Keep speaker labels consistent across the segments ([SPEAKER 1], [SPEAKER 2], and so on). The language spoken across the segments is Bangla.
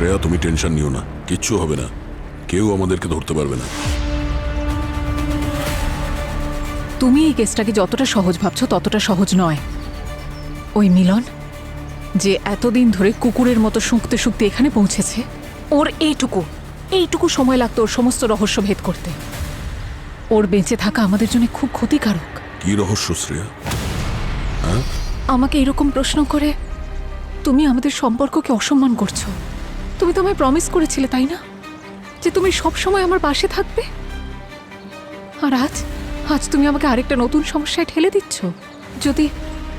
[SPEAKER 1] শ্রেয়া, তুমি টেনশন নিও না, কিচ্ছু হবে না, কেউ আমাদেরকে ধরতে পারবে না।
[SPEAKER 2] তুমি এই কেসটাকে যতটা সহজ ভাবছো ততটা সহজ নয়। ওই মিলন যে এতদিন ধরে কুকুরের মতো শুঁকতে শুঁকতে এখানে পৌঁছেছে, ওর এইটুকু সময় লাগতো ওর সমস্ত রহস্য ভেদ করতে। ওর বেঁচে থাকা আমাদের জন্য খুব ক্ষতিকারক।
[SPEAKER 1] কি রহস্য শ্রেয়া?
[SPEAKER 2] আমাকে এরকম প্রশ্ন করে তুমি আমাদের সম্পর্ককে অসম্মান করছো। তুমি তো আমায় প্রমিস করেছিলে, তাই না, যে তুমি সব সময় আমার পাশে থাকবে? আর আজ তুমি আমাকে আরেকটা নতুন সমস্যায় ঠেলে দিচ্ছ।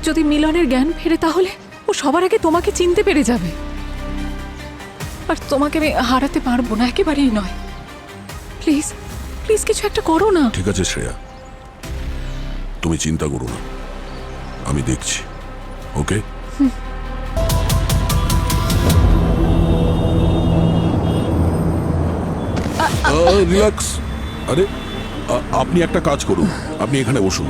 [SPEAKER 2] যদি মিলনের জ্ঞান ফেরে তাহলে ও সবার আগে তোমাকে চিনতে পেরে যাবে, আর তোমাকে আমি হারাতে পারবো না, একেবারেই নয়। প্লিজ প্লিজ কিছু একটা করো না।
[SPEAKER 1] ঠিক আছে শ্রেয়া, তুমি চিন্তা করো না, আমি দেখছি। ওকে, রিল্যাক্স। আরে আপনি একটা কাজ করুন, আপনি এখানে বসুন।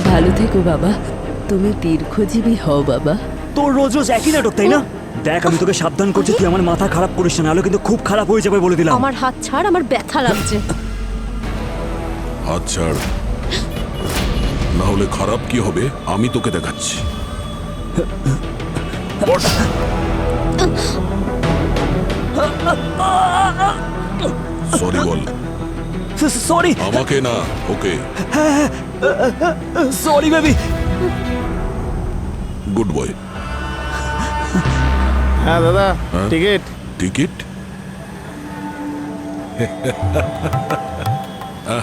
[SPEAKER 3] ভালো থেকো বাবা, তুমি দীর্ঘজীবী হও বাবা।
[SPEAKER 4] তোর রোজ রোজ একই নাটক, তাই না? দেখ, আমি তোকে সাবধান করছি, তুই আমার মাথা খারাপ করিস না, নাহলে কিন্তু খুব খারাপ হয়ে যাবে বলে দিলাম।
[SPEAKER 5] আমার হাত ছাড়, আমার ব্যথা লাগছে।
[SPEAKER 1] হাত ছাড়, না হলে খারাপ কি হবে আমি তোকে দেখাচ্ছি। বস। সরি বল।
[SPEAKER 4] সরি।
[SPEAKER 1] আমাকে না, okay.
[SPEAKER 4] Sorry baby.
[SPEAKER 1] Good boy.
[SPEAKER 6] হ্যাঁ দাদা, টিকিট।
[SPEAKER 1] টিকিট?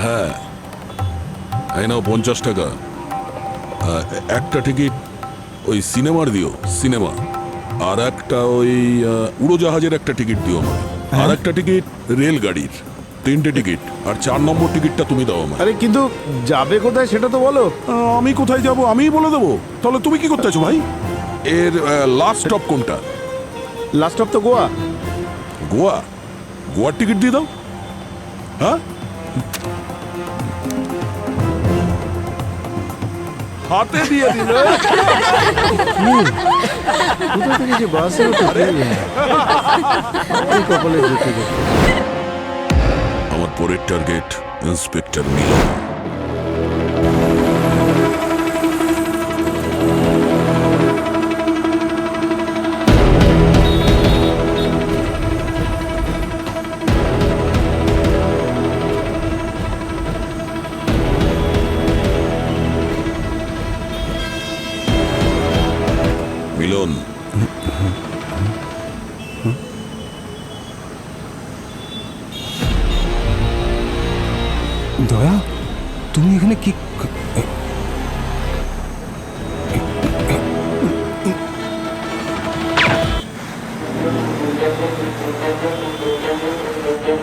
[SPEAKER 1] হ্যাঁ, এই নাও 50 টাকা। একটা টিকিট ওই সিনেমার দিও, সিনেমা। আর একটা ওই উড়োজাহাজের একটা টিকিট দিও আমায়। আর একটা টিকিট রেলগাড়ির। 3টে টিকিট। আর 4 নম্বর টিকিটটা তুমি দাও আমায়।
[SPEAKER 6] আরে কিন্তু যাবে কোথায় সেটা তো বলো।
[SPEAKER 1] আমি কোথায় যাব আমিই বলে দেবো। তাহলে তুমি কি করতে আছো ভাই? এর লাস্ট স্টপ কোনটা?
[SPEAKER 6] লাস্ট অফ তো গোয়া।
[SPEAKER 1] গোয়া? গোয়ার টিকিট দিয়ে দাও। হ্যাঁ, হাতে দিয়ে দিল।
[SPEAKER 6] কোথা থেকে যে বাসে উঠে কপালে যেতে গেছে।
[SPEAKER 1] আমার পরের টার্গেট ইন্সপেক্টর মিলন। মিলন,
[SPEAKER 7] দয়া, তুমি এখানে কি?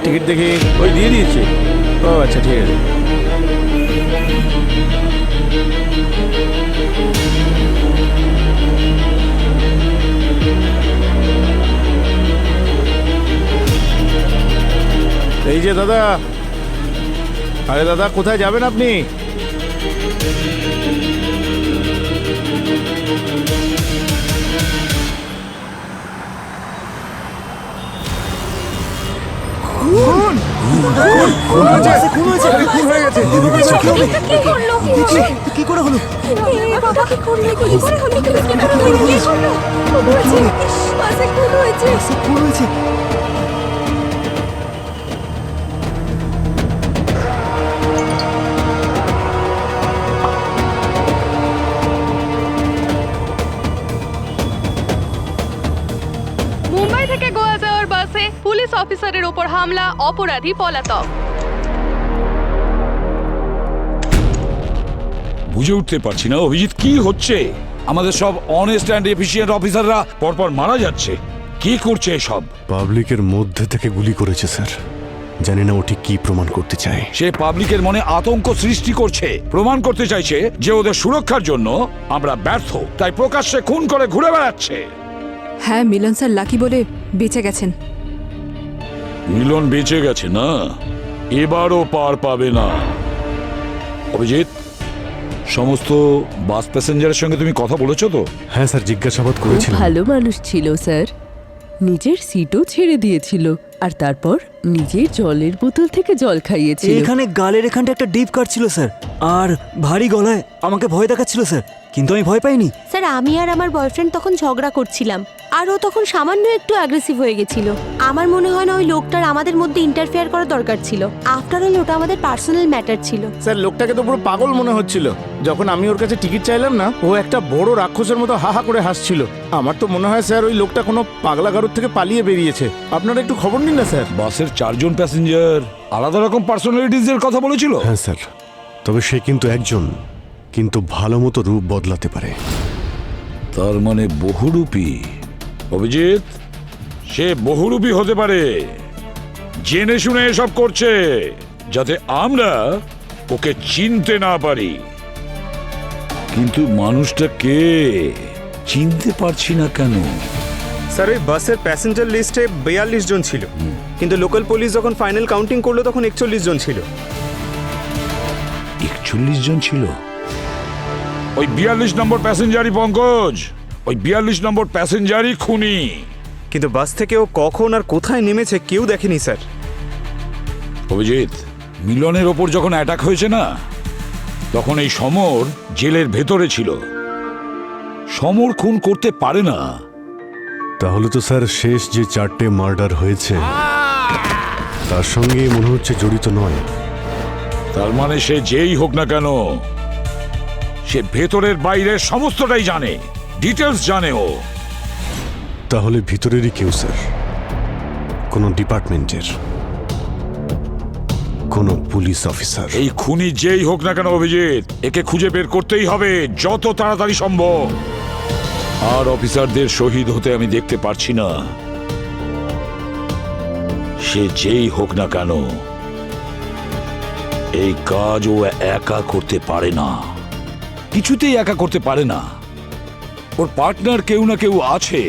[SPEAKER 6] টিকিট দেখি ওই দিয়ে দিয়েছে। ও আচ্ছা, ঠিক আছে। এই যে দাদা। আরে দাদা, কোথায় যাবেন আপনি?
[SPEAKER 4] কি করে হলো? খুন হয়েছে।
[SPEAKER 8] মুম্বাই থেকে গোয়া যাওয়ার বাসে পুলিশ অফিসারের ওপর হামলা, অপরাধী পলাতক।
[SPEAKER 9] বুঝে উঠতে পারছি না অভিজিৎ, কি হচ্ছে? আমাদের সব অনেস্ট অ্যান্ড এফিশিয়েন্ট অফিসাররা পরপর মারা যাচ্ছে। কি করছে এসব?
[SPEAKER 7] পাবলিকের মধ্যে থেকে গুলি করেছে স্যার। জানি না ওটি কি প্রমাণ করতে চায়।
[SPEAKER 9] সে পাবলিকের মনে আতঙ্ক সৃষ্টি করছে, প্রমাণ করতে চাইছে যে ওদের সুরক্ষার জন্য আমরা ব্যর্থ, তাই প্রকাশ্যে খুন করে ঘুরে বেড়াচ্ছে।
[SPEAKER 2] হ্যাঁ, মিলন স্যার লাকি বলে বেঁচে গেছেন।
[SPEAKER 9] মিলন বেঁচে গেছে না, এবারও পার পাবে না। অভিজিৎ, সমস্ত বাস প্যাসেঞ্জারের সঙ্গে তুমি কথা বলেছো তো?
[SPEAKER 7] হ্যাঁ স্যার, জিজ্ঞাসাবাদ
[SPEAKER 3] খুব
[SPEAKER 7] করেছিলাম।
[SPEAKER 3] ভালো মানুষ ছিল স্যার, নিজের সিটও ছেড়ে দিয়েছিল আর তারপর নিজের জলের বোতল থেকে জল খাইয়েছিল।
[SPEAKER 4] এখানে গালের এখানটা একটা ডিপ কাট ছিল স্যার, আর ভারী গলায় আমাকে ভয় দেখাচ্ছিল স্যার, কিন্তু আমি ভয় পাইনি।
[SPEAKER 5] স্যার আমি আর আমার বয়ফ্রেন্ড তখন ঝগড়া করছিলাম, আর ও তখন সামান্য একটু অ্যাগ্রেসিভ হয়ে গেছিল। আমার মনে হয় না ওই লোকটার আমাদের মধ্যে ইন্টারফেয়ার করা দরকার ছিল। আফটার অল ওটা আমাদের পার্সোনাল ম্যাটার ছিল।
[SPEAKER 6] স্যার লোকটাকে তো পুরো পাগল মনে হচ্ছিল। যখন আমি ওর কাছে টিকিট চাইলাম না, ও একটা বড় রাক্ষসের মতো হা হা করে হাসছিল। আমার তো মনে হয় স্যার ওই লোকটা কোনো পাগলা গারুর থেকে পালিয়ে বেরিয়েছে। আপনারা একটু খবর নিন না স্যার।
[SPEAKER 9] বাসের 4 জন প্যাসেঞ্জার আলাদা রকম পার্সোনালিটিজের কথা বলেছিল।
[SPEAKER 7] হ্যাঁ স্যার, তবে সে কিন্তু একজন, কিন্তু ভালো মতো রূপ বদলাতে পারে।
[SPEAKER 9] তার মানে বহুরূপী। অভিজিৎ, সে বহুরূপী হতে পারে, জেনে শুনে এসব করছে যাতে আমরা ওকে চিনতে না পারি। কিন্তু মানুষটা কে চিনতে পারছি না কেন?
[SPEAKER 10] স্যার ওই বাসের প্যাসেঞ্জার লিস্টে 42 জন ছিল, কিন্তু লোকাল পুলিশ যখন ফাইনাল কাউন্টিং করলো তখন 41 জন ছিল।
[SPEAKER 9] 41 জন ছিল? ওই 42 নম্বর প্যাসেঞ্জারই পঙ্কজ, ওই 42 নম্বর প্যাসেঞ্জারই খুনি।
[SPEAKER 10] কিন্তু বাস থেকে ও কখন আর কোথায় নেমেছে কেউ দেখেনি স্যার।
[SPEAKER 9] অভিজিৎ, মিলনের ওপর যখন অ্যাটাক হয়েছে না, তখন এই সমর জেলের ভেতরে ছিল। সমর খুন করতে পারে না।
[SPEAKER 7] তাহলে তো স্যার শেষ যে 4টে মার্ডার হয়েছে তার সঙ্গে মনে হচ্ছে জড়িত নয়।
[SPEAKER 9] তার মানে সে যেই হোক না কেন, সে ভেতরের বাইরের সমস্তটাই জানে, ডিটেলস জানে ও।
[SPEAKER 7] তাহলে ভিতরেরই কেউ স্যার, কোনো ডিপার্টমেন্টের কোনো পুলিশ অফিসার।
[SPEAKER 9] এই খুনি যেই হোক না কেন অভিজিৎ, একে খুঁজে বের করতেই হবে যত তাড়াতাড়ি সম্ভব। আর অফিসারদের শহীদ হতে আমি দেখতে পারছি না। সে যেই হোক না কেন, এই কাজ ও একা করতে পারে না, কিছুতেই একা করতে পারে না। ওর পার্টনার কেউ না কেউ আছে।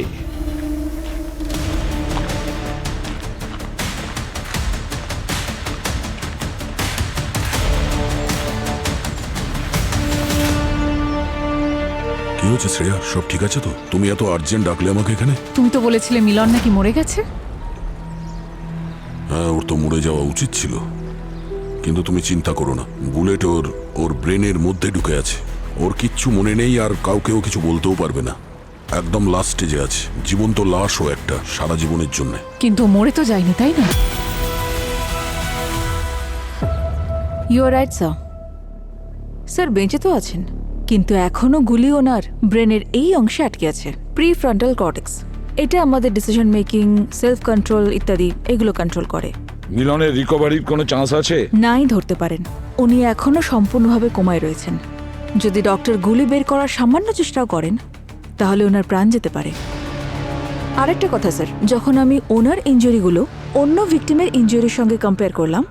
[SPEAKER 1] কি হচ্ছে শ্রেয়া? সব ঠিক আছে তো? তুমি এত আর্জেন্ট ডাকলে আমাকে এখানে?
[SPEAKER 2] তুমি তো বলেছিলে মিলন নাকি মরে গেছে।
[SPEAKER 1] হ্যাঁ, ওর তো মরে যাওয়া উচিত ছিল, কিন্তু তুমি চিন্তা করো না, বুলেট ওর ব্রেনের মধ্যে ঢুকে আছে। ওর কিচ্ছু মনে নেই, আর কাউকেও কিছু বলতেও পারবে না। একদম লাস্ট স্টেজে আছে, জীবন্ত লাশও একটা, সারা জীবনের জন্য।
[SPEAKER 2] কিন্তু মরে তো যায়নি, তাই না?
[SPEAKER 11] You are right sir. Sir বেঁচে তো আছেন, কিন্তু এখনো গুলি ওনার ব্রেনের এই অংশে আটকে আছে, প্রি ফ্রন্টাল কর্টেক্স। এটা আমাদের ডিসিশন মেকিং, সেলফ কন্ট্রোল ইত্যাদি এগুলো কন্ট্রোল করে।
[SPEAKER 9] মিলনের রিকভারির কোনো চান্স আছে?
[SPEAKER 11] নাই ধরতে পারেন, উনি এখনো সম্পূর্ণভাবে কোমায় রয়েছেন। যদি ডক্টর গুলি বের করার সামান্য চেষ্টাও করেন তাহলে ওনার প্রাণ যেতে পারে। আরেকটা কথা স্যার, যখন আমি ওনার ইনজুরিগুলো অন্য ভিকটিমের ইনজুরির সঙ্গে কম্পেয়ার করলাম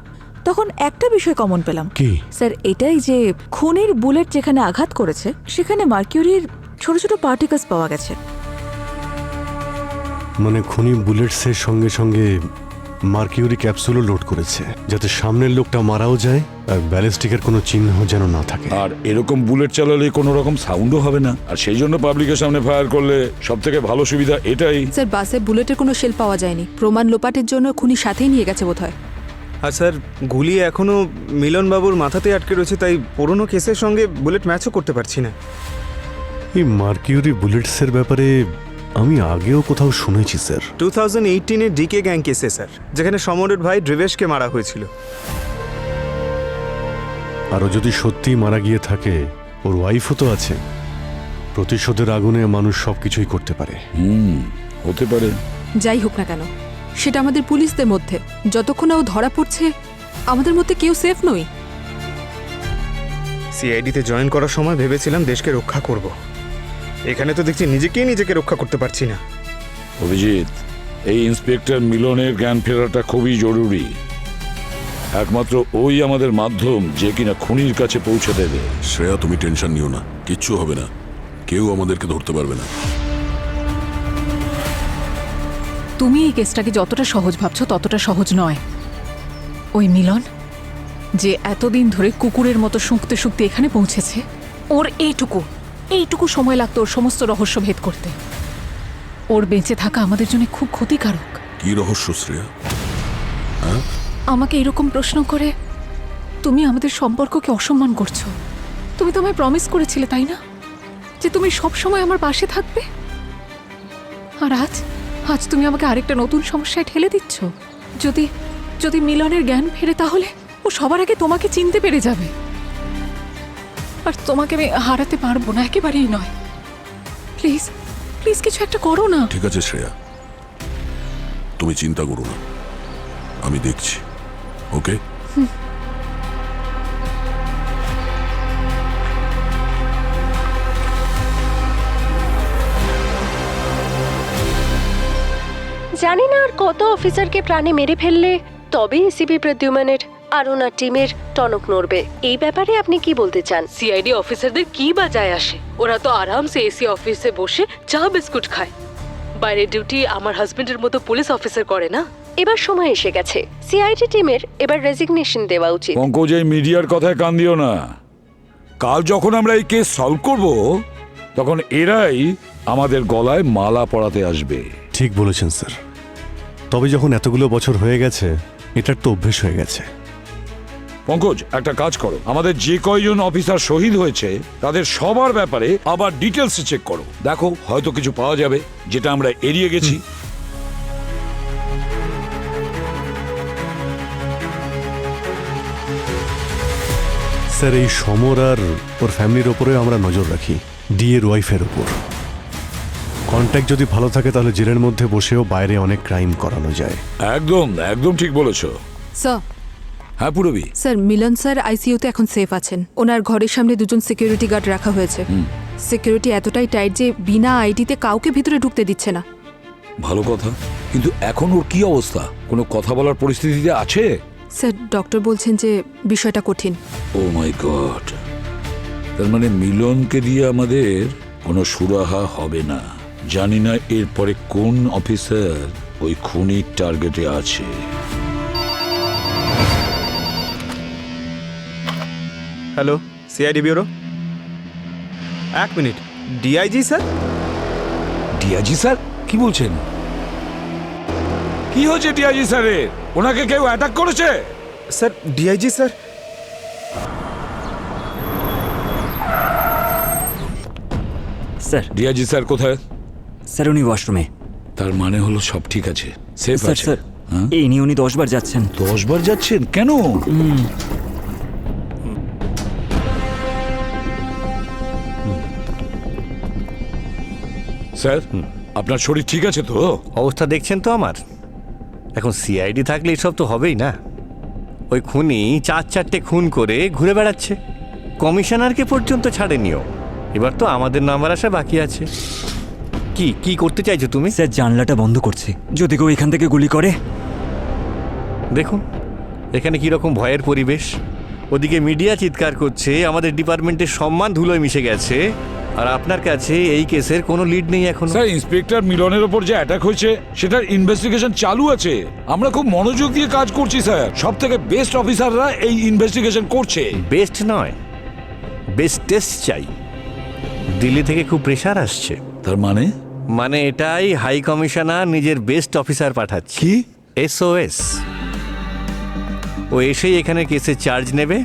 [SPEAKER 11] তখন একটা বিষয় কমন পেলাম।
[SPEAKER 7] কি
[SPEAKER 11] স্যার এটাই যে খুনির বুলেট যেখানে আঘাত করেছে সেখানে মার্কিউরির ছোট ছোট পার্টিকেলস পাওয়া গেছে।
[SPEAKER 7] মানে খুনি বুলেটসের সঙ্গে সঙ্গে মার্কিউরি ক্যাপসুলও লোড করেছে, যাতে সামনের লোকটা মারাও যায় আর ব্যালিস্টিকের কোনো চিহ্ন যেন না থাকে।
[SPEAKER 9] আর এরকম বুলেট চালালে কোনো রকম সাউন্ডও হবে না, আর সেই জন্য পাবলিকের সামনে ফায়ার করলে সব থেকে ভালো সুবিধা এটাই।
[SPEAKER 11] স্যার বাসে বুলেটের কোনো শেল পাওয়া যায়নি, প্রমাণ লোপাটের জন্য খুনি সাথেই নিয়ে গেছে বোধহয়।
[SPEAKER 10] আর স্যার গুলি এখনো মিলনবাবুর মাথাতে আটকে রয়েছে, তাই পুরনো কেসের সঙ্গে বুলেট ম্যাচও করতে পারছি না।
[SPEAKER 7] এই মার্কিউরি বুলেটসের ব্যাপারে আমি আগেও কোথাও শুনেছি স্যার।
[SPEAKER 10] 2018-এর ডিকে গ্যাং কেসে স্যার, যেখানে সমরের ভাই ড্রিবেশকে মারা হয়েছিল।
[SPEAKER 7] আরও যদি সত্যি মারা গিয়ে থাকে, ওর ওয়াইফও তো আছে। প্রতিশোধের আগুনে মানুষ সবকিছুই করতে পারে।
[SPEAKER 9] হতে পারে।
[SPEAKER 11] যাই হোক না কেন, সেটা আমাদের পুলিশদের মধ্যে। যতক্ষণ না ও ধরা পড়ছে আমাদের মধ্যে কেউ সেফ নই।
[SPEAKER 10] সিআইডিতে জয়েন করার সময় ভেবেছিলাম দেশকে রক্ষা করব, এখানে তো দেখছি নিজেকে রক্ষা করতে পারছি না।
[SPEAKER 9] অভিজিৎ, এই ইন্সপেক্টর মিলনের জ্ঞান ফেরাটা খুবই জরুরি। একমাত্র ওই আমাদের মাধ্যম যে কিনা খুনির কাছে পৌঁছে দেবে।
[SPEAKER 1] শ্রেয়া, তুমি টেনশন নিও না, কিচ্ছু হবে না, কেউ আমাদেরকে ধরতে পারবে না।
[SPEAKER 2] তুমি এই কেসটাকে যতটা সহজ ভাবছো ততটা সহজ নয়। ওই মিলন যে এতদিন ধরে কুকুরের মতো শুঁকতে শুঁকতে এখানে পৌঁছেছে, ওর এইটুকু সময় লাগতো ওর সমস্ত রহস্য ভেদ করতে। ওর বেঁচে থাকা আমাদের জন্য খুব ক্ষতিকারক।
[SPEAKER 1] কি রহস্য শ্রেয়া?
[SPEAKER 2] আমাকে এরকম প্রশ্ন করে তুমি আমাদের সম্পর্ককে অসম্মান করছো। তুমি তো আমায় প্রমিস করেছিলে, তাই না, যে তুমি সব সময় আমার পাশে থাকবে? আর আজ তুমি আমাকে আরেকটা নতুন সমস্যায় ঠেলে দিচ্ছ। যদি মিলনের জ্ঞান ফেরে তাহলে ও সবার আগে তোমাকে চিনতে পেরে যাবে, আর তোমাকে আমি হারাতে পারবো না, একেবারেই নয়। প্লিজ প্লিজ কিছু একটা করো না।
[SPEAKER 1] ঠিক আছে শ্রেয়া, তুমি চিন্তা করো না, আমি দেখছি। ওকে?
[SPEAKER 5] জানি না আর কত অফিসারকে প্রাণে মেরে ফেললে তবেই এসিপি প্রদ্যুম্নের আর ওনার টিমের টনক নড়বে। এই ব্যাপারে আপনি কি বলতে চান?
[SPEAKER 12] সিআইডি অফিসারদের কি বা যায় আসে? ওরা তো আরামসে এসি অফিসে বসে চা বিস্কুট খায়। বাইরে ডিউটি আমার হাজবেন্ডের মতো পুলিশ অফিসার করে না।
[SPEAKER 5] এবার সময় এসে গেছে, সিআইডি টিমের এবার রেজিগনেশন দেওয়া উচিত।
[SPEAKER 9] পঙ্কজ, এই মিডিয়ার কথায় কান দিও না। কাল যখন আমরা এই কেস সলভ করব তখন এরাই আমাদের গলায় মালা পরাতে আসবে।
[SPEAKER 7] ঠিক বলেছেন স্যার, তবে যখন এতগুলো বছর হয়ে গেছে এটার তো অভ্যেস হয়ে গেছে।
[SPEAKER 9] পঙ্কজ, একটা কাজ করো, আমাদের যে কয়জন অফিসার শহীদ হয়েছে তাদের সবার ব্যাপারে আবার ডিটেলস চেক করো। দেখো, হয়তো কিছু পাওয়া যাবে যেটা আমরা এড়িয়ে গেছি।
[SPEAKER 7] স্যার, এই সমর আর ওর ফ্যামিলির ওপরে আমরা নজর রাখি, ডিএর ওয়াইফের ওপর। কন্ট্যাক্ট যদি ভালো থাকে তাহলে জেলের মধ্যে বসেও বাইরে অনেক ক্রাইম করানো যায়।
[SPEAKER 9] একদম একদম ঠিক বলেছো।
[SPEAKER 2] স্যার,
[SPEAKER 9] হ্যাঁ পুরবি।
[SPEAKER 2] স্যার, মিলন স্যার আইসিইউতে এখন সেফ আছেন। ওনার ঘরের সামনে দুজন সিকিউরিটি গার্ড রাখা হয়েছে। সিকিউরিটি এতটাই টাইট যে বিনা আইডিতে কাউকে ভিতরে ঢুকতে দিচ্ছে না।
[SPEAKER 9] ভালো কথা, কিন্তু এখন ওর কি অবস্থা? কোনো কথা বলার পরিস্থিতিতে আছে?
[SPEAKER 2] স্যার, ডক্টর বলছেন যে বিষয়টা কঠিন।
[SPEAKER 9] ও মাই গড, তার মানে মিলনকে দিয়ে আমাদের কোনো সুরাহা হবে না। জানি না এরপরে কোন অফিসার ওই খুনির টার্গেটে আছে।
[SPEAKER 10] Hello, CID bureau. এক minute, DIG sir?
[SPEAKER 9] DIG sir? কি বলছেন? কি হয়েছে ডিআইজি স্যারের? ওনাকে কেউ অ্যাটাক করেছে?
[SPEAKER 10] Sir, DIG sir.
[SPEAKER 4] Sir,
[SPEAKER 9] DIG sir কোথায়?
[SPEAKER 4] স্যার উনি ওয়াশরুমে।
[SPEAKER 9] তার মানে হলো সব ঠিক আছে, সেফ
[SPEAKER 4] স্যার
[SPEAKER 9] আছে?
[SPEAKER 4] স্যার, এই নিয়ে উনি 10 বার যাচ্ছেন।
[SPEAKER 9] 10 বার যাচ্ছেন কেন? স্যার, আপনার শরীর ঠিক আছে তো?
[SPEAKER 6] অবস্থা দেখছেন তো আমার। এখন সিআইডি থাকলে এসব তো হবেই না। ওই খুনি 4-4টে খুন করে ঘুরে বেড়াচ্ছে, কমিশনারকে পর্যন্ত ছাড়েনিও। এবার তো আমাদের নাম্বার আসা বাকি আছে। কি কি করতে চাইছো তুমি?
[SPEAKER 4] স্যার, জানলাটা বন্ধ করছি, যদি কেউ এখান থেকে গুলি করে।
[SPEAKER 6] দেখুন এখানে কিরকম ভয়ের পরিবেশ। ওদিকে মিডিয়া চিৎকার করছে আমাদের ডিপার্টমেন্টের সম্মান ধুলোয় মিশে গেছে, আর আপনার কাছে এই কেসের কোনো লিড নেই এখন।
[SPEAKER 9] স্যার, ইন্সপেক্টর মিলনের ওপর যে অ্যাটাক হয়েছে সেটার ইনভেস্টিগেশন চালু আছে। আমরা খুব মনোযোগ দিয়ে কাজ করছি স্যার। সব থেকে বেস্ট অফিসাররা এই ইনভেস্টিগেশন করছে।
[SPEAKER 6] বেস্ট নয়, বেস্ট টেস্ট চাই। দিল্লি থেকে খুব প্রেশার আসছে।
[SPEAKER 9] তার মানে?
[SPEAKER 6] মানে এটাই হাই কমিশনার নিজের বেস্ট অফিসার পাঠাচ্ছে।
[SPEAKER 9] কি?
[SPEAKER 6] SOS। ও এসেই এখানে কেসে চার্জ নেবে,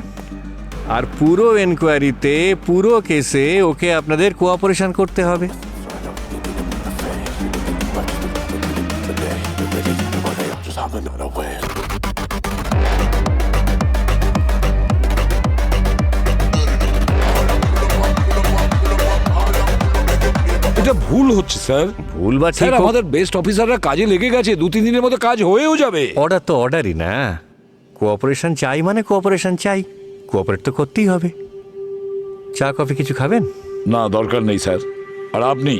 [SPEAKER 6] আর পুরো এনকোয়ারিতে পুরো কেসে ওকে আপনাদের কোঅপারেশন করতে হবে।
[SPEAKER 9] এটা ভুল হচ্ছে স্যার।
[SPEAKER 6] ভুল বা ঠিক
[SPEAKER 9] স্যার,
[SPEAKER 6] হোক,
[SPEAKER 9] আমাদের বেস্ট অফিসাররা কাজে লেগে গেছে, 2-3 দিনের মধ্যে কাজ হয়েও যাবে।
[SPEAKER 6] অর্ডার তো অর্ডারই না। কোঅপারেশন চাই মানে কোঅপারেশন চাই, কোঅপারেট তো করতেই হবে। চা কফি কিছু খাবেন?
[SPEAKER 9] না, দরকার নেই স্যার। আর আপনি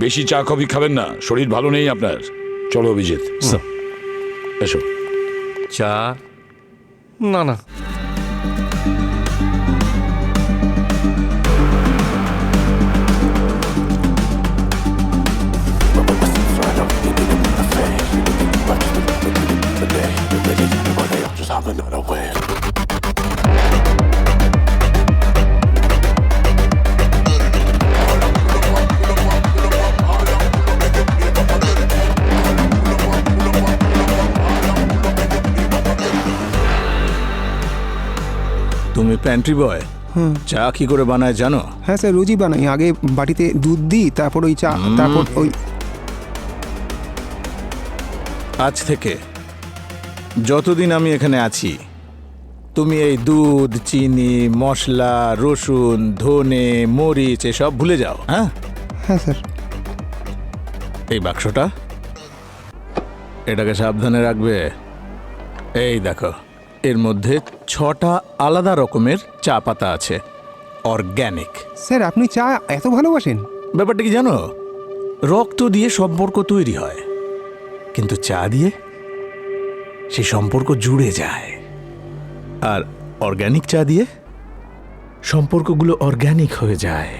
[SPEAKER 9] বেশি চা কফি খাবেন না, শরীর ভালো নেই আপনার। চলো অভিজিৎ, এসো।
[SPEAKER 6] চা? না না,
[SPEAKER 13] প্যান্ট্রি বয় চা কি করে বানায় জানো?
[SPEAKER 14] হ্যাঁ স্যার, রোজই বানাই। আগে বাটিতে দুধ দিই, তারপর ওই চা, তারপর ওই।
[SPEAKER 13] আজ থেকে যতদিন আমি এখানে আছি তুমি এই দুধ, চিনি, মশলা, রসুন, ধনে, মরিচ এসব ভুলে যাও। হ্যাঁ
[SPEAKER 14] হ্যাঁ স্যার।
[SPEAKER 13] এই বাক্সটা, এটাকে সাবধানে রাখবে। এই দেখো, এর মধ্যে 6টা আলাদা রকমের চা পাতা আছে, অর্গ্যানিক।
[SPEAKER 14] স্যার আপনি চা এত ভালোবাসেন?
[SPEAKER 13] ব্যাপারটা কি জানো, রক্ত দিয়ে সম্পর্ক তৈরি হয়, কিন্তু চা দিয়ে সেই সম্পর্ক জুড়ে যায়। আর অর্গ্যানিক চা দিয়ে সম্পর্কগুলো অর্গ্যানিক হয়ে যায়।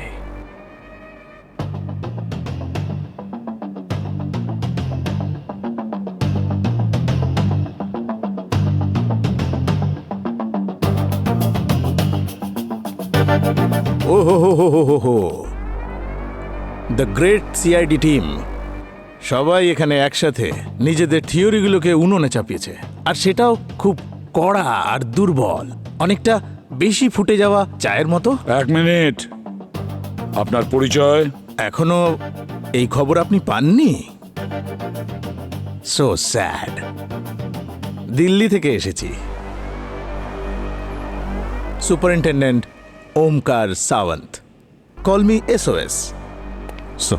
[SPEAKER 13] ও হো হো হো হো হো, দ্য গ্রেট সিআইডি টিম সবাই এখানে একসাথে নিজেদের থিওরিগুলোকে উনুনে চাপিয়েছে, আর সেটাও খুব কড়া আর দুর্বল, অনেকটা বেশি ফুটে যাওয়া চায়ের মতো।
[SPEAKER 9] 1 মিনিট, আপনার পরিচয়?
[SPEAKER 13] এখনো এই খবর আপনি পাননি? So sad. দিল্লি থেকে এসেছি, superintendent Omkar Sawant. Call me SOS।
[SPEAKER 2] So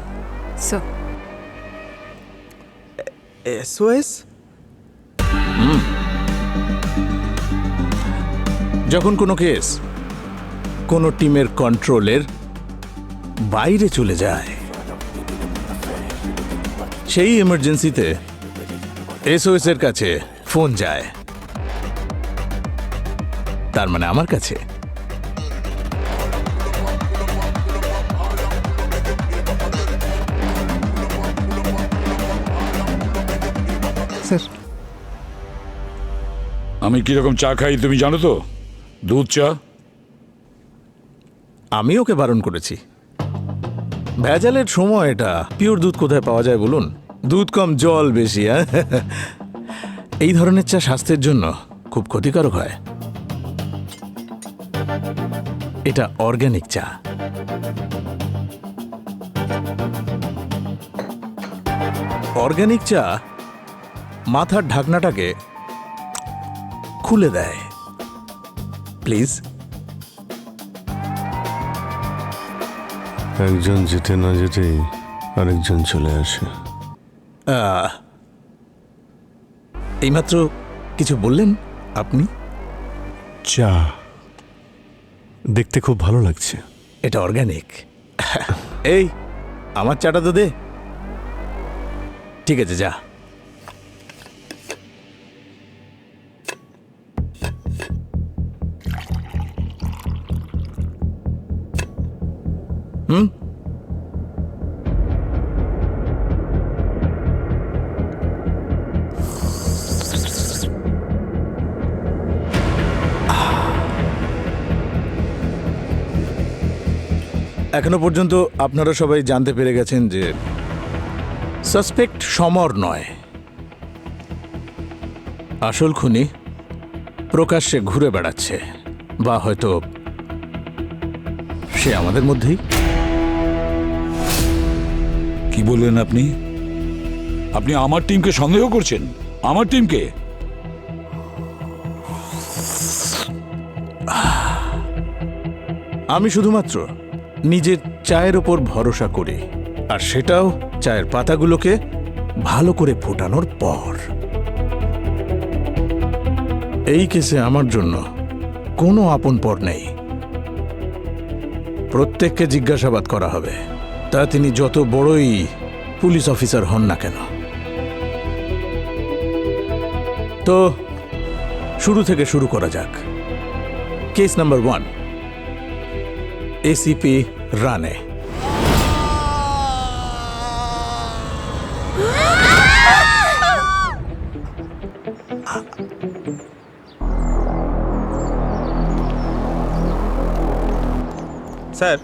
[SPEAKER 10] SOS?
[SPEAKER 13] যখন কোনো কেস কোনো টিমের কন্ট্রোলের বাইরে চলে যায়, সেই এমার্জেন্সিতে SOS এর কাছে ফোন যায়, তার মানে আমার কাছে।
[SPEAKER 14] স্যার
[SPEAKER 9] আমি কিরকম চা খাই তুমি জানো তো? দুধ চা।
[SPEAKER 13] আমি ওকে বারণ করেছি। ভেজালের সময় এটা, পিওর দুধ কোথায় পাওয়া যায় বলুন? দুধ কম জল বেশি। হ্যাঁ, এই ধরনের চা স্বাস্থ্যের জন্য খুব ক্ষতিকারক হয়। এটা অর্গ্যানিক চা। অর্গ্যানিক চা মাথার ঢাকনাটাকে খুলে দেয়। প্লিজ।
[SPEAKER 7] একজন যেতে না যেতেই আরেকজন চলে আসে।
[SPEAKER 13] এইমাত্র কিছু বললেন আপনি?
[SPEAKER 7] চা দেখতে খুব ভালো লাগছে।
[SPEAKER 13] এটা অর্গ্যানিক। এই আমার চাটা তো দে। ঠিক আছে, যা। এখনো পর্যন্ত আপনারা সবাই জানতে পেরে গেছেন যে সাসপেক্ট সমর নয়, আসল খুনি প্রকাশ্যে ঘুরে বেড়াচ্ছে, বা হয়তো সে আমাদের মধ্যেই।
[SPEAKER 9] কি বললেন আপনি? আপনি আমার টিমকে সন্দেহ করছেন? আমার টিমকে?
[SPEAKER 13] আমি শুধুমাত্র নিজের চায়ের ওপর ভরসা করি, আর সেটাও চায়ের পাতাগুলোকে ভালো করে ফোটানোর পর। এই কেসে আমার জন্য কোনো আপন পর নেই। প্রত্যেককে জিজ্ঞাসাবাদ করা হবে, তা তিনি যত বড়ই পুলিশ অফিসার হন না কেন। তো শুরু থেকে শুরু করা যাক। কেস নাম্বার 1, ACP রানে।
[SPEAKER 10] স্যার,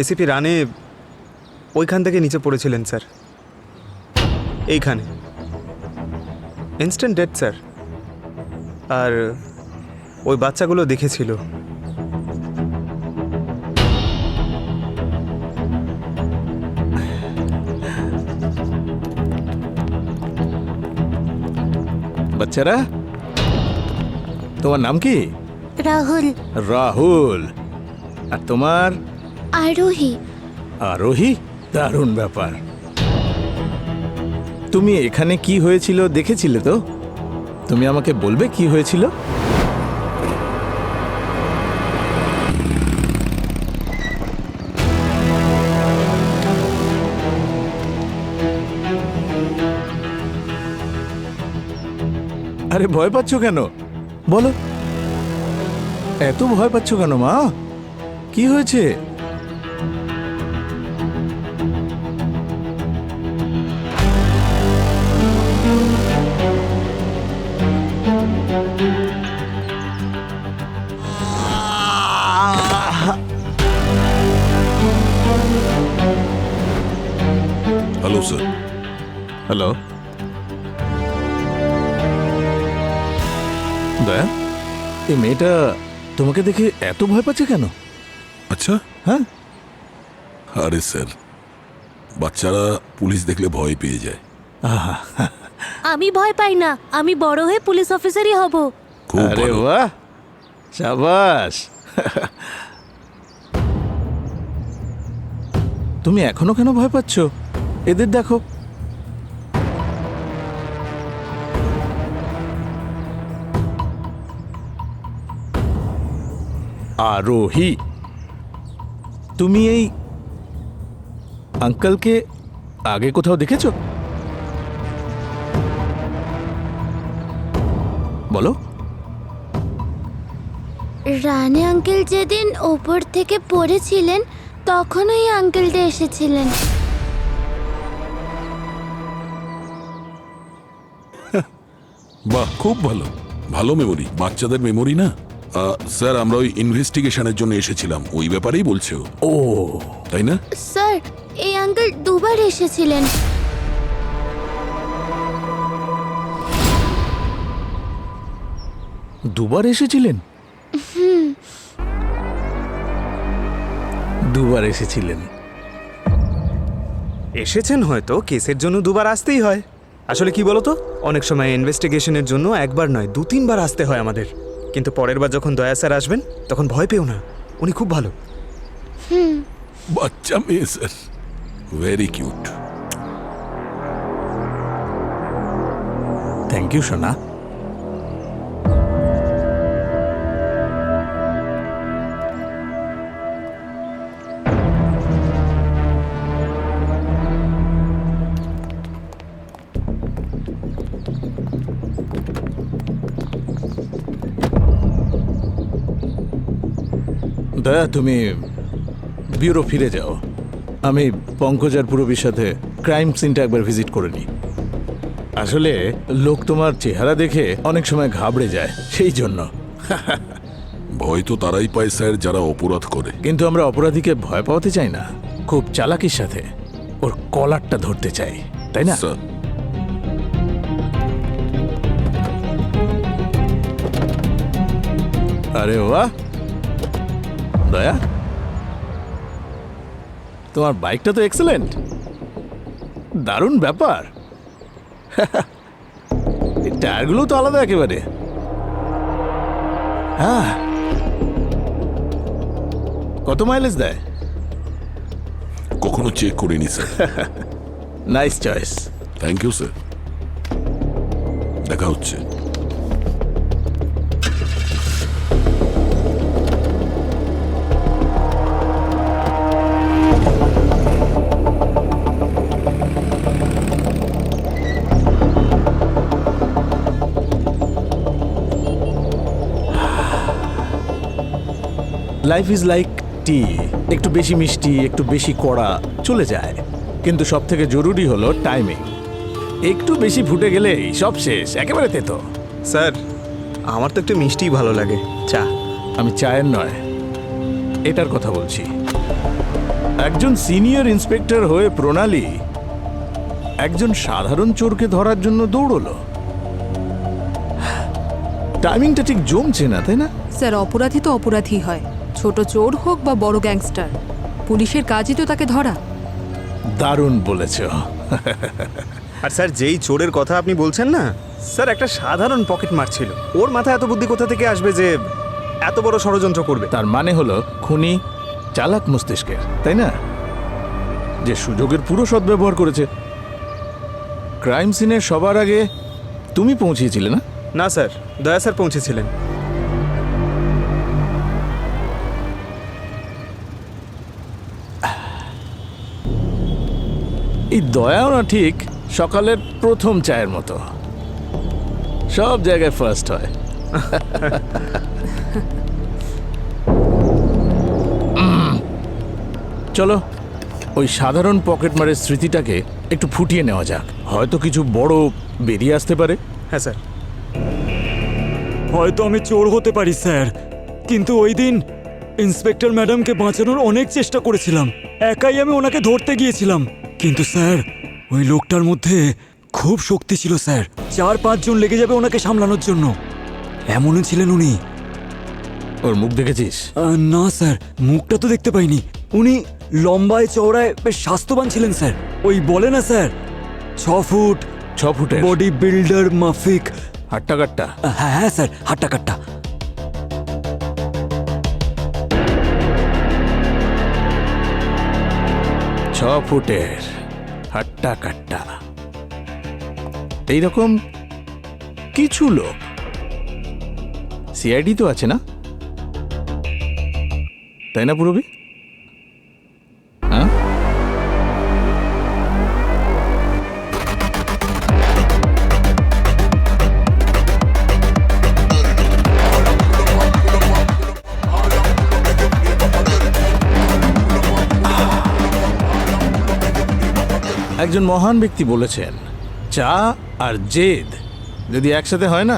[SPEAKER 10] এসিপি রানে ওইখান থেকে নিচে পড়েছিলেন স্যার, এইখানে। Instant death sir. আর ওই বাচ্চাগুলো দেখেছিল।
[SPEAKER 13] বাচ্চারা, তোমার নাম কি?
[SPEAKER 5] রাহুল।
[SPEAKER 13] রাহুল। আর তোমার?
[SPEAKER 5] আরোহী।
[SPEAKER 13] আরোহী? দারুণ ব্যাপার। তুমি এখানে কি হয়েছিল দেখেছিলে তো? তুমি আমাকে বলবে কি হয়েছিল? আরে ভয় পাচ্ছ কেন? বলো, এত ভয় পাচ্ছ কেন মা? কি হয়েছে?
[SPEAKER 1] Hello sir.
[SPEAKER 13] হ্যালো, দয়া, এই মেয়েটা তোমাকে দেখে এত ভয় পাচ্ছে কেন?
[SPEAKER 1] আচ্ছা,
[SPEAKER 13] হ্যাঁ।
[SPEAKER 1] আরে স্যার, বাচ্চারা পুলিশ দেখলে ভয় পেয়ে যায়।
[SPEAKER 5] আমি ভয় পাই না, আমি বড় হয়ে পুলিশ অফিসারই হব।
[SPEAKER 1] খুব
[SPEAKER 13] আরে
[SPEAKER 1] ভালো।
[SPEAKER 13] বাহ, শাবাশ। তুমি এখনো কেন ভয় পাচ্ছ? এদের দেখো। আরোহী, তুমি এই আঙ্কেলকে আগে কোথাও দেখেছো? বলো।
[SPEAKER 5] রানে আঙ্কেল যেদিন ওপর থেকে পড়েছিলেন তখন ওই আঙ্কেলটা এসেছিলেন।
[SPEAKER 1] বাহ, খুব ভালো। ভালো মেমোরি, বাচ্চাদের মেমোরি না। স্যার, আমরা ওই ইনভেস্টিগেশনের জন্য এসেছিলাম, ওই ব্যাপারেই বলছে ও।
[SPEAKER 13] ও
[SPEAKER 1] তাই না?
[SPEAKER 5] স্যার, এই আঙ্কেল দুবার এসেছিলেন।
[SPEAKER 13] দুবার এসেছিলেন? দুবার এসেছিলেন?
[SPEAKER 10] এসেছেন হয়তো, কেসের জন্য দুবার আসতেই হয়। আসলে কি বলতো, অনেক সময় ইনভেস্টিগেশনের জন্য একবার নয় 2-3 বার আসতে হয় আমাদের। কিন্তু পরের বার যখন দয়া স্যার আসবেন তখন ভয় পেও না, উনি খুব ভালো।
[SPEAKER 1] বাচ্চা মেয়ে sir, very cute.
[SPEAKER 13] Thank you সোনা। দয়া, তুমি ব্যুরো ফিরে যাও। আমি পঙ্কজ আর পুরবীর সাথে ক্রাইম সিনটা একবার ভিজিট করে নিই। আসলে লোক তোমার চেহারা দেখে অনেক সময় ঘাবড়ে যায়, সেই জন্য।
[SPEAKER 1] ভয় তো তারাই পায় স্যার যারা অপরাধ করে।
[SPEAKER 13] কিন্তু আমরা অপরাধীকে ভয় পাওয়াতে চাই না, খুব চালাকির সাথে ওর কলারটা ধরতে চাই, তাই না?
[SPEAKER 1] স্যার,
[SPEAKER 13] আরে বাহ, দয়া, তোমার বাইকটা তো এক্সেলেন্ট, দারুণ ব্যাপার। এই টায়ারগুলো তো আলাদা একেবারে। হ্যাঁ, কত মাইলেজ দেয়?
[SPEAKER 1] কখনো চেক করিনি sir.
[SPEAKER 13] Nice choice.
[SPEAKER 1] Thank you sir, দেখা হচ্ছে।
[SPEAKER 13] লাইফ ইজ লাইক টি, একটু বেশি মিষ্টি, একটু বেশি কড়া চলে যায়, কিন্তু সব থেকে জরুরি হলো টাইমিং। একটু বেশি ফুটে গেলেই সব শেষ, একেবারে তেতো।
[SPEAKER 10] স্যার, আমার তো একটু মিষ্টিই ভালো লাগে। চা?
[SPEAKER 13] আমি চায়ের নয়, এটার কথা বলছি। একজন সিনিয়র ইন্সপেক্টর হয়ে প্রণালী একজন সাধারণ চোরকে ধরার জন্য দৌড়লো। টাইমিংটা ঠিক জমছে না, তাই না?
[SPEAKER 11] স্যার অপরাধী তো অপরাধী হয়, ছোট চোর হোক বা বড় গ্যাংস্টার, পুলিশের কাজই তো তাকে ধরা।
[SPEAKER 13] দারুণ বলেছ।
[SPEAKER 10] আর স্যার যেই চোরের কথা আপনি বলছেন না, স্যার একটা সাধারণ পকেট মার ছিল, ওর মাথায় এত বুদ্ধি কোথা থেকে আসবে যে এত বড় ষড়যন্ত্র করবে?
[SPEAKER 13] তার মানে হলো খুনি চালাক মস্তিষ্কের, তাই না? যে সুযোগের পুরো সদ্ব্যবহার করেছে। ক্রাইম সিনে সবার আগে তুমি পৌঁছিয়েছিলে না?
[SPEAKER 10] না স্যার, দয়া স্যার পৌঁছেছিলেন।
[SPEAKER 13] এই দয়াও না ঠিক সকালের প্রথম চায়ের মতো, সব জায়গায় ফার্স্ট হয়। চলো ওই সাধারণ পকেটমারের স্মৃতিটাকে একটু ফুটিয়ে নেওয়া যাক, হয়তো কিছু বড় বেরিয়ে আসতে পারে।
[SPEAKER 10] হ্যাঁ স্যার। হয়তো আমি চোর হতে পারি স্যার, কিন্তু ওই দিন ইন্সপেক্টর ম্যাডামকে বাঁচানোর অনেক চেষ্টা করেছিলাম, একাই আমি ওনাকে ধরতে গিয়েছিলাম। কিন্তু স্যার ওই লোকটার মধ্যে খুব শক্তি ছিল স্যার, 4-5 জন লেগে যাবে ওনাকে সামলানোর জন্য, এমনও ছিলেন উনি।
[SPEAKER 13] ওর মুখ দেখেছিস?
[SPEAKER 10] না স্যার, মুখটা তো দেখতে পাইনি। উনি লম্বায় চওড়ায় বেশ স্বাস্থ্যবান ছিলেন স্যার, ওই বলে না স্যার 6 ফুটের বডি বিল্ডার মাফিক।
[SPEAKER 13] হাট্টা কাট্টা?
[SPEAKER 10] হ্যাঁ হ্যাঁ স্যার, হাট্টা কাট্টা।
[SPEAKER 13] ছ ফুটের হাট্টা কাট্টা এইরকম কিছু লোক সিআইডি তো আছে না, তাই না পুরবি? হ্যাঁ, একজন মহান ব্যক্তি বলেছেন, চা আর জেদ যদি একসাথে হয় না,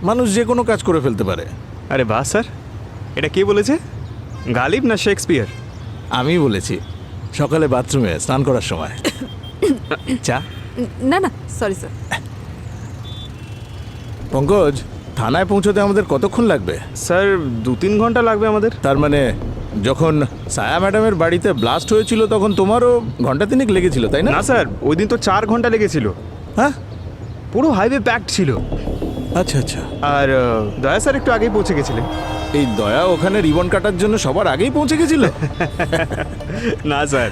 [SPEAKER 13] মানুষ যে কোনো কাজ করে ফেলতে পারে।
[SPEAKER 10] আরে বাহ স্যার, এটা কে বলেছে? গালিব না শেক্সপিয়ার?
[SPEAKER 13] আমি বলেছি, সকালে বাথরুমে স্নান করার সময়। চা?
[SPEAKER 11] না না, সরি স্যার।
[SPEAKER 13] পঙ্কজ, থানায় পৌঁছতে আমাদের কতক্ষণ লাগবে?
[SPEAKER 10] স্যার 2-3 ঘন্টা লাগবে আমাদের।
[SPEAKER 13] তার মানে যখন সায়া ম্যাডামের বাড়িতে ব্লাস্ট হয়েছিল তখন তোমারও ঘন্টা 3 লেগেছিল, তাই না?
[SPEAKER 10] না স্যার, ওই দিন তো 4 ঘন্টা লেগেছিল।
[SPEAKER 13] হ্যাঁ,
[SPEAKER 10] পুরো হাইওয়ে প্যাকড ছিল।
[SPEAKER 13] আচ্ছা আচ্ছা।
[SPEAKER 10] আর দয়া স্যার একটু আগেই পৌঁছে গেছিলেন।
[SPEAKER 13] এই দয়া ওখানে রিবন কাটার জন্য সবার আগেই পৌঁছে গেছিল?
[SPEAKER 10] না স্যার,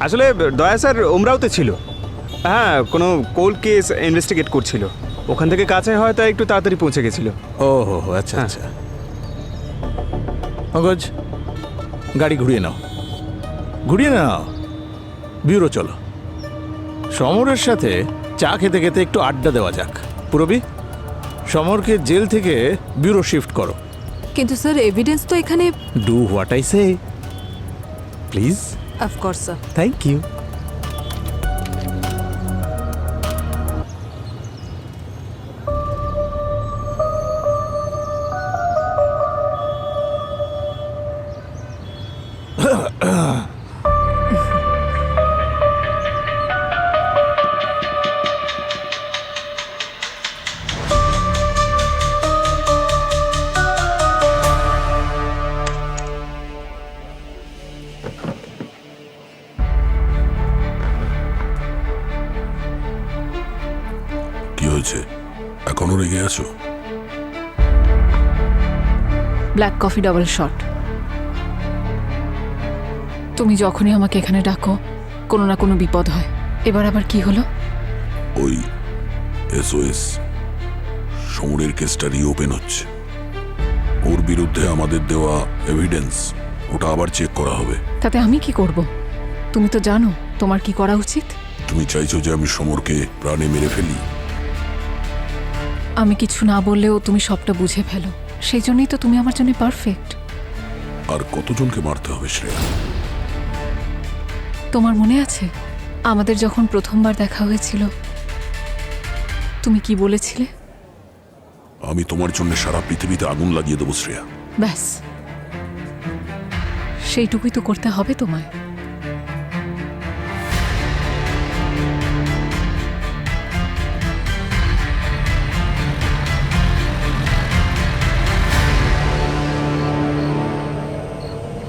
[SPEAKER 10] আসলে দয়া স্যার ওমরাওতে ছিল। হ্যাঁ, কোনো কোল্ড কেস ইনভেস্টিগেট করছিল, ওখান থেকে কাছে হয় তাই একটু তাড়াতাড়ি পৌঁছে গেছিল।
[SPEAKER 13] ও হো, আচ্ছা আচ্ছা। পঙ্কজ, গাড়ি ঘুরিয়ে নাও, ঘুরিয়ে নাও, ব্যুরো চলো। সমরের সাথে চা খেতে খেতে একটু আড্ডা দেওয়া যাক। পুরবি, সমরকে জেল থেকে ব্যুরো শিফট করো।
[SPEAKER 11] কিন্তু স্যার এভিডেন্স তো এখানে।
[SPEAKER 13] Do what I say please.
[SPEAKER 11] Of course sir.
[SPEAKER 13] Thank you.
[SPEAKER 1] কি হয়েছে, এখনো রেগে আছো?
[SPEAKER 2] Black coffee double shot. তুমি যখনই আমাকে এখানে ডাকো কোনো না কোনো বিপদ হয়। এবার আবার কি হলো?
[SPEAKER 1] ওই এসওএস সমরের কেসটা রিওপেন হচ্ছে, ওর বিরুদ্ধে আমাদের দেওয়া এভিডেন্স ওটা আবার চেক করা হবে।
[SPEAKER 2] তাতে আমি কি করব? তুমি তো জানো তোমার কি করা উচিত।
[SPEAKER 1] তুমি চাইছো যে আমি সমরকে প্রাণে মেরে ফেলি?
[SPEAKER 2] আমি কিছু না বললেও তুমি সবটা বুঝে ফেলো, সেই জন্যই তো তুমি আমার জন্য পারফেক্ট।
[SPEAKER 1] আর কতজনকে মারতে হবে শ্রেয়া?
[SPEAKER 2] তোমার মনে আছে আমাদের যখন প্রথমবার দেখা হয়েছিল তুমি কি বলেছিলে?
[SPEAKER 1] আমি তোমার জন্য সারা পৃথিবীতে আগুন লাগিয়ে দেবো শ্রেয়া।
[SPEAKER 2] ব্যাস সেইটুকুই তো করতে হবে তোমায়।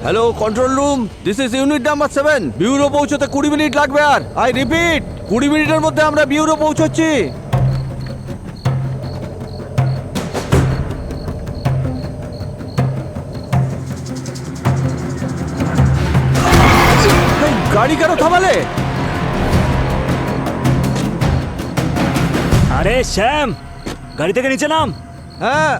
[SPEAKER 15] Hello control room, this is unit number 7। Bureau পৌঁছতে 20 মিনিট লাগবে। আর আই রিপিট, 20 মিনিটের মধ্যে আমরা বিউরো পৌঁছচ্ছি। গাড়ি কেন থামালে?
[SPEAKER 4] আরে শ্যাম, গাড়ি থেকে নিচে নাম।
[SPEAKER 15] হ্যাঁ,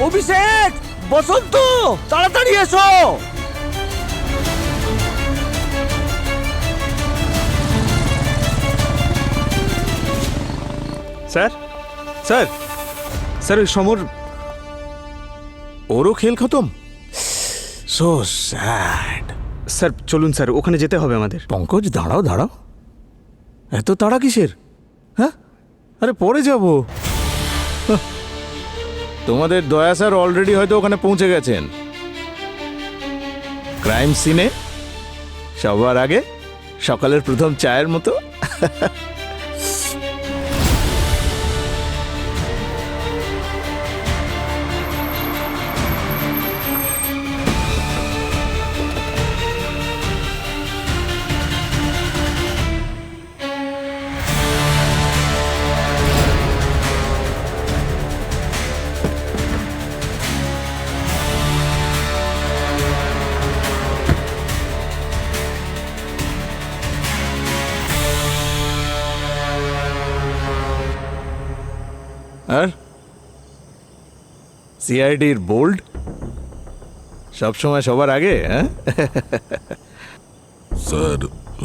[SPEAKER 15] অভিষেক, বসন্ত, তাড়াতাড়ি এসো।
[SPEAKER 13] স্যার স্যার স্যার, ওই সমর, ওরও খেল খতম। So sad.
[SPEAKER 14] স্যার চলুন স্যার, ওখানে যেতে হবে আমাদের।
[SPEAKER 13] পঙ্কজ, দাঁড়াও দাঁড়াও, এত তাড়া কিসের? হ্যাঁ, আরে পরে যাব। তোমাদের দয়া স্যার অলরেডি হয়তো ওখানে পৌঁছে গেছেন। ক্রাইম সিনে সবার আগে সকালের প্রথম চায়ের মতো। আর সিআইডির বোল্ড সবসময় সবার আগে। হ্যাঁ
[SPEAKER 1] স্যার,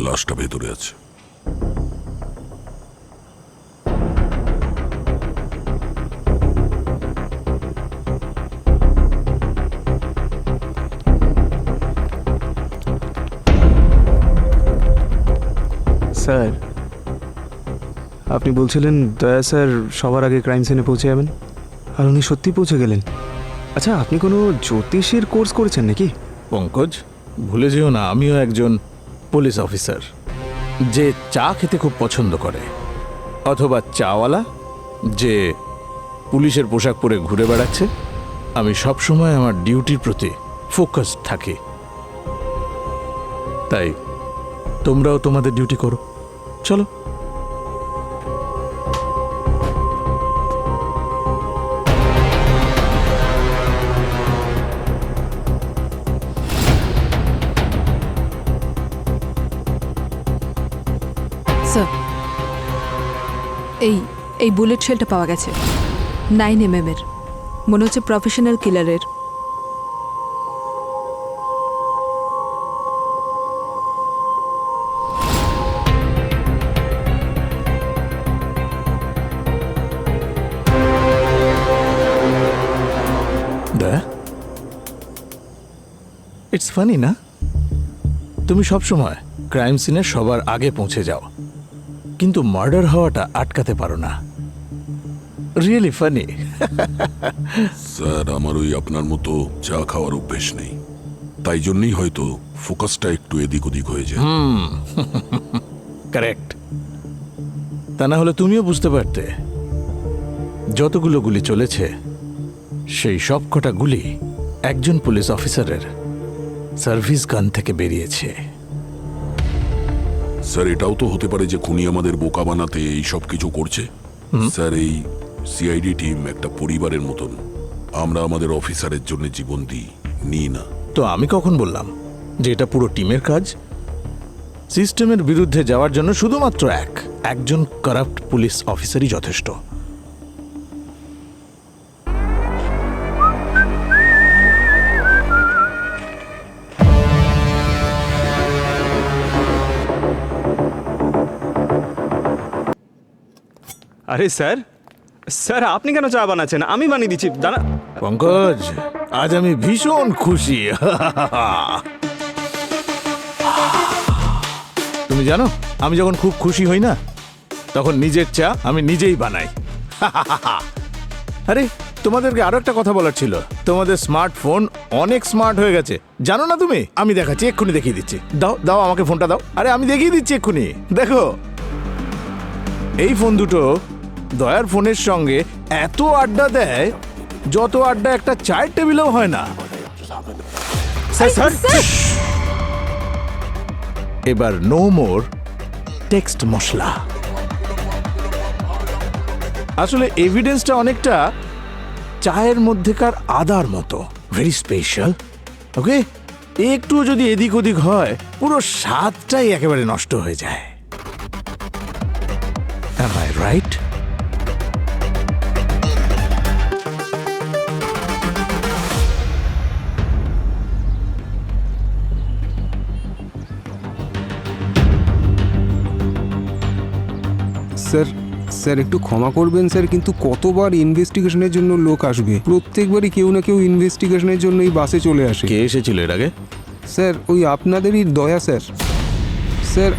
[SPEAKER 1] লাশটা ভেতরে আছে।
[SPEAKER 14] স্যার, আপনি বলছিলেন দয়া স্যার সবার আগে ক্রাইম সিনে পৌঁছে যাবেন, আর উনি সত্যি পৌঁছে গেলেন। আচ্ছা, আপনি কোনো জ্যোতিষীর কোর্স করেছেন নাকি?
[SPEAKER 13] পঙ্কজ, ভুলে যেও না, আমিও একজন পুলিশ অফিসার যে চা খেতে খুব পছন্দ করে, অথবা চাওয়ালা যে পুলিশের পোশাক পরে ঘুরে বেড়াচ্ছে। আমি সবসময় আমার ডিউটির প্রতি ফোকাস থাকি। তাই তোমরাও তোমাদের ডিউটি করো। চলো।
[SPEAKER 2] স্যার, এই বুলেট শেলটা পাওয়া গেছে 9mm এর, মনে হচ্ছে প্রফেশনাল কিলারের।
[SPEAKER 13] ইটস ফানি না, তুমি সবসময় ক্রাইম সিনে সবার আগে পৌঁছে যাও, কিন্তু মার্ডার হওয়াটা আটকাতে পারো না। Really funny.
[SPEAKER 1] স্যার, আমার ওই আপনার মতো চা খাওয়ার অভ্যেস নেই, তাই জন্যই হয়তো ফোকাসটা একটু এদিক ওদিক হয়ে যায়।
[SPEAKER 13] কারেক্ট। তা না হলে তুমিও বুঝতে পারতে, যতগুলো গুলি চলেছে সেই সব কটা গুলি একজন পুলিশ অফিসারের সার্ভিস গান থেকে বেরিয়েছে।
[SPEAKER 1] স্যার এটাও তো হতে পারে যে খুনি আমাদের বোকা বানাতে এই সব কিছু করছে। স্যার এই সিআইডি টিম একটা পরিবারের মতন, আমরা আমাদের অফিসারের জন্য জীবন নিই না।
[SPEAKER 13] তো আমি কখন বললাম যে এটা পুরো টিমের কাজ? সিস্টেমের বিরুদ্ধে যাওয়ার জন্য শুধুমাত্র একজন কারাপ্ট পুলিশ অফিসারই যথেষ্ট।
[SPEAKER 14] আরে স্যার, স্যার আপনি কেন চা বানাচ্ছেন? আমি বানিয়ে দিচ্ছি, দাঁড়া।
[SPEAKER 13] পঙ্কজ, আজ আমি ভীষণ খুশি। তুমি জানো, আমি যখন খুব খুশি হই না, তখন নিজের চা আমি নিজেই বানাই। আরে তোমাদেরকে আরো একটা কথা বলার ছিল। তোমাদের স্মার্টফোন অনেক স্মার্ট হয়ে গেছে, জানো না তুমি? আমি দেখাচ্ছি, এক্ষুনি দেখিয়ে দিচ্ছি। দাও দাও আমাকে ফোনটা দাও। আরে আমি দেখিয়ে দিচ্ছি এক্ষুনি, দেখো। এই ফোন দুটো দয়ার ফোনের সঙ্গে এত আড্ডা দেয় যত আড্ডা একটা চায়ের টেবিলেও হয় না। এবার নো মোর টেক্সট মশলা। আসলে এভিডেন্সটা অনেকটা চায়ের মধ্যেকার আদার মতো, ভেরি স্পেশাল। ওকে, একটু যদি এদিক ওদিক হয় পুরো স্বাদটাই একেবারে নষ্ট হয়ে যায়। Am I right?
[SPEAKER 16] Sir sir একটু ক্ষমা করবেন স্যার, কিন্তু কতবার ইনভেস্টিগেশনের জন্য লোক আসবে? প্রত্যেকবারই কেউ না কেউ ইনভেস্টিগেশনের জন্য এই বাসে চলে আসে।
[SPEAKER 13] কে এসেছিল এর আগে?
[SPEAKER 16] স্যার ওই আপনাদেরই দয়া স্যার। স্যার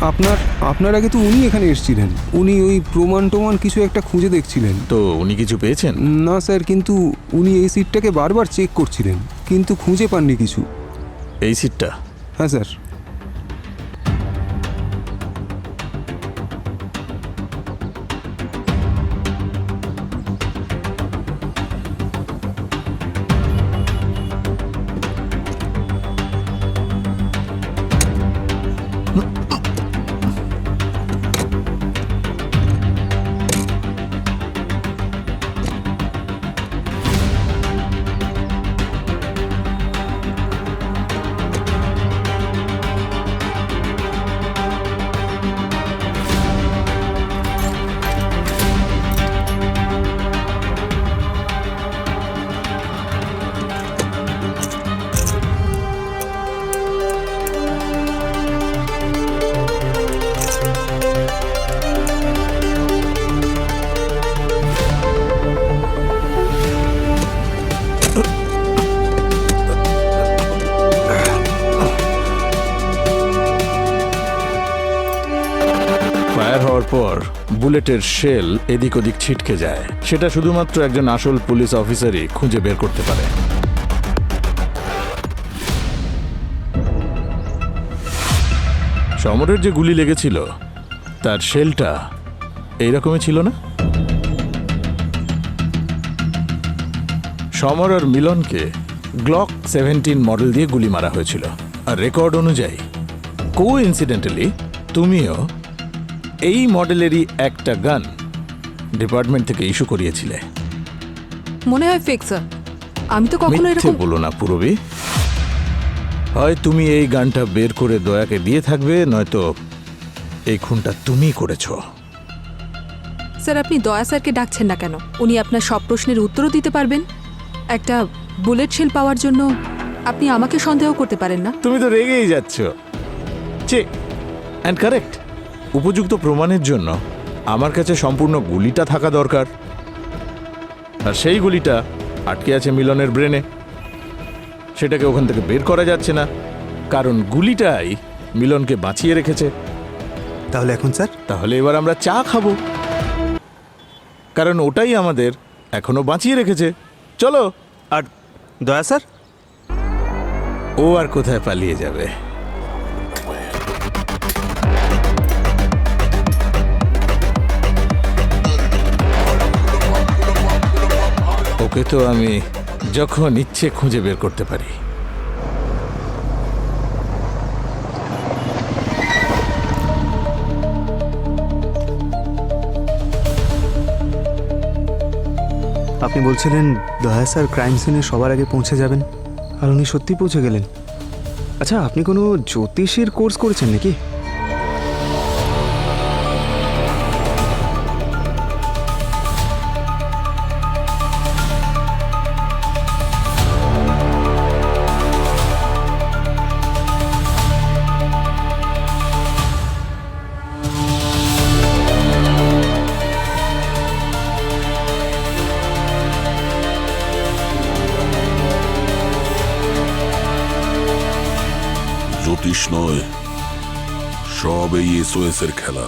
[SPEAKER 16] আপনার আগে তো উনি এখানে এসেছিলেন, উনি ওই প্রমাণ কিছু একটা খুঁজে দেখছিলেন।
[SPEAKER 13] তো উনি কিছু পেয়েছেন?
[SPEAKER 16] না স্যার, কিন্তু উনি এই সিটটাকে বারবার চেক করছিলেন কিন্তু খুঁজে পাননি কিছু।
[SPEAKER 13] এই সিটটা?
[SPEAKER 16] হ্যাঁ স্যার।
[SPEAKER 13] পর বুলেটের শেল এদিক ওদিক ছিটকে যায়, সেটা শুধুমাত্র একজন আসল পুলিশ অফিসারই খুঁজে বের করতে পারে। সমরের যে গুলি লেগেছিল তার শেলটা এইরকমই ছিল না? সমর আর মিলনকে গ্লক 17 মডেল দিয়ে গুলি মারা হয়েছিল। আর রেকর্ড অনুযায়ী কোইন্সিডেন্টালি তুমিও এই মডেলেরই একটা গান ডিপার্টমেন্ট থেকে ইস্যু করিয়েছিলে।
[SPEAKER 2] মনে হয় ফেক স্যার, আমি তো কখনো
[SPEAKER 13] মিথ্যে
[SPEAKER 2] এরকম।
[SPEAKER 13] বলো না পূরবী। হয় তুমি এই গানটা বের করে দয়াকে দিয়ে থাকবে, নয়তো এই খুনটা তুমি করেছো।
[SPEAKER 2] স্যার আপনি দয়া স্যারকে ডাকছেন না কেন? উনি আপনার সব প্রশ্নের উত্তরও দিতে পারবেন। একটা বুলেট শেল পাওয়ার জন্য আপনি আমাকে সন্দেহ করতে পারেন না।
[SPEAKER 13] তুমি তো রেগেই যাচ্ছ। Check and correct. উপযুক্ত প্রমাণের জন্য আমার কাছে সম্পূর্ণ গুলিটা থাকা দরকার, আর সেই গুলিটা আটকে আছে মিলনের ব্রেনে। সেটাকে ওখান থেকে বের করা যাচ্ছে না, কারণ গুলিটাই মিলনকে বাঁচিয়ে রেখেছে।
[SPEAKER 16] তাহলে এখন স্যার?
[SPEAKER 13] তাহলে এবার আমরা চা খাবো, কারণ ওটাই আমাদের এখনো বাঁচিয়ে রেখেছে। চলো।
[SPEAKER 14] আর দয়া স্যার?
[SPEAKER 13] ও আর কোথায় পালিয়ে যাবে? ওকে তো আমি যখন ইচ্ছে খুঁজে বের করতে পারি।
[SPEAKER 14] আপনি বলছিলেন দয়া স্যার ক্রাইম সিনে সবার আগে পৌঁছে যাবেন, আর উনি সত্যি পৌঁছে গেলেন। আচ্ছা, আপনি কোনো জ্যোতিষীর কোর্স করেছেন নাকি?
[SPEAKER 1] জ্যোতিষ নয়, সব এই এসওএস এর খেলা।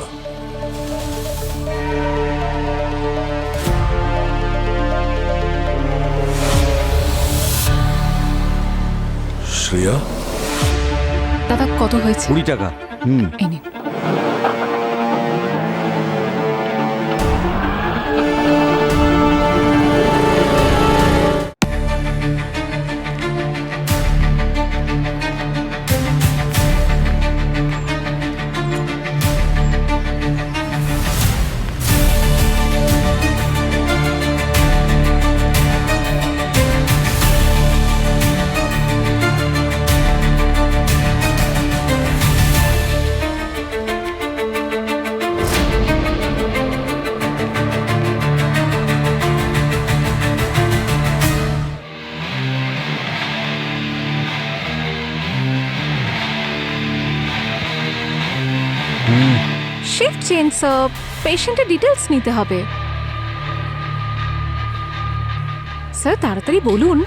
[SPEAKER 1] শ্রেয়া,
[SPEAKER 2] দাদা কত হয়েছে?
[SPEAKER 15] 20 টাকা।
[SPEAKER 2] এই নিন। শিফট চেঞ্জ, পেশেন্টের ডিটেলস নিতে হবে। স্যার তাড়াতাড়ি বলুন।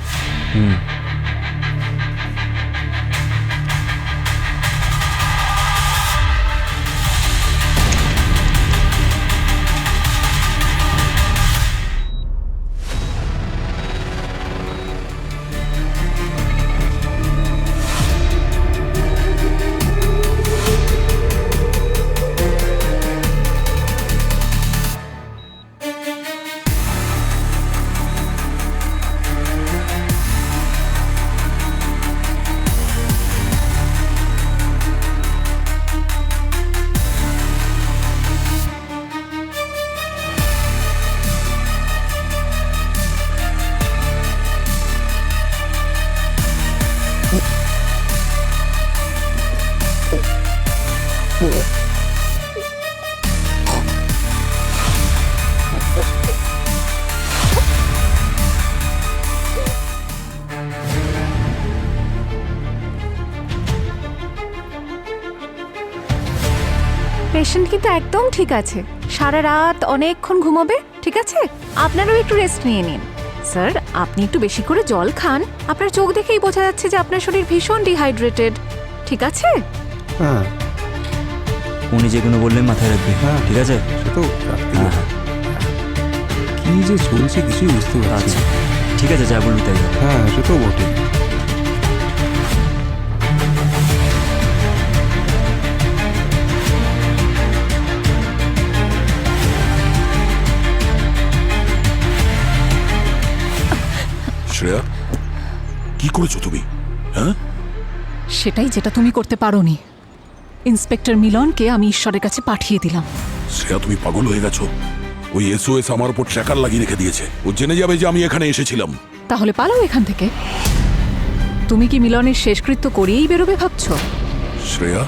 [SPEAKER 2] পেশেন্ট কিন্তু একদম ঠিক আছে, সারা রাত অনেকক্ষণ ঘুমাবে, ঠিক আছে? আপনারও একটু রেস্ট নিয়ে নিন। স্যার আপনি একটু বেশি করে জল খান, আপনার চোখ দেখেই বোঝা যাচ্ছে যে আপনার শরীর ভীষণ ডিহাইড্রেটেড, ঠিক আছে?
[SPEAKER 14] হ্যাঁ,
[SPEAKER 4] উনি যেগুলো বললেন মাথায় রাখবে।
[SPEAKER 16] হ্যাঁ,
[SPEAKER 4] ঠিক আছে?
[SPEAKER 16] সে তো রাখতেই হবে। কি যে চলছে কিছুই বুঝতে পারছি
[SPEAKER 4] আচ্ছা
[SPEAKER 16] না।
[SPEAKER 4] ঠিক আছে, যা বলবি তাই হবে।
[SPEAKER 16] হ্যাঁ, সে তো বটে।
[SPEAKER 1] শ্রেয়া, কি করেছো তুমি? হ্যাঁ,
[SPEAKER 2] সেটাই যেটা তুমি করতে পারোনি। ইন্সপেক্টর মিলনকে আমি ঈশ্বরের কাছে পাঠিয়ে দিলাম।
[SPEAKER 1] শ্রেয়া তুমি পাগল হয়ে গেছো। ওই এসওএস আমার উপর ট্র্যাকার লাগিয়ে রেখে দিয়েছে। ও জেনে যাবে যে আমি এখানে এসেছিলাম।
[SPEAKER 2] তাহলে পালাও এখান থেকে। তুমি কি মিলনের শেষকৃত্য করেই বেরোবে ভাবছো?
[SPEAKER 1] শ্রেয়া,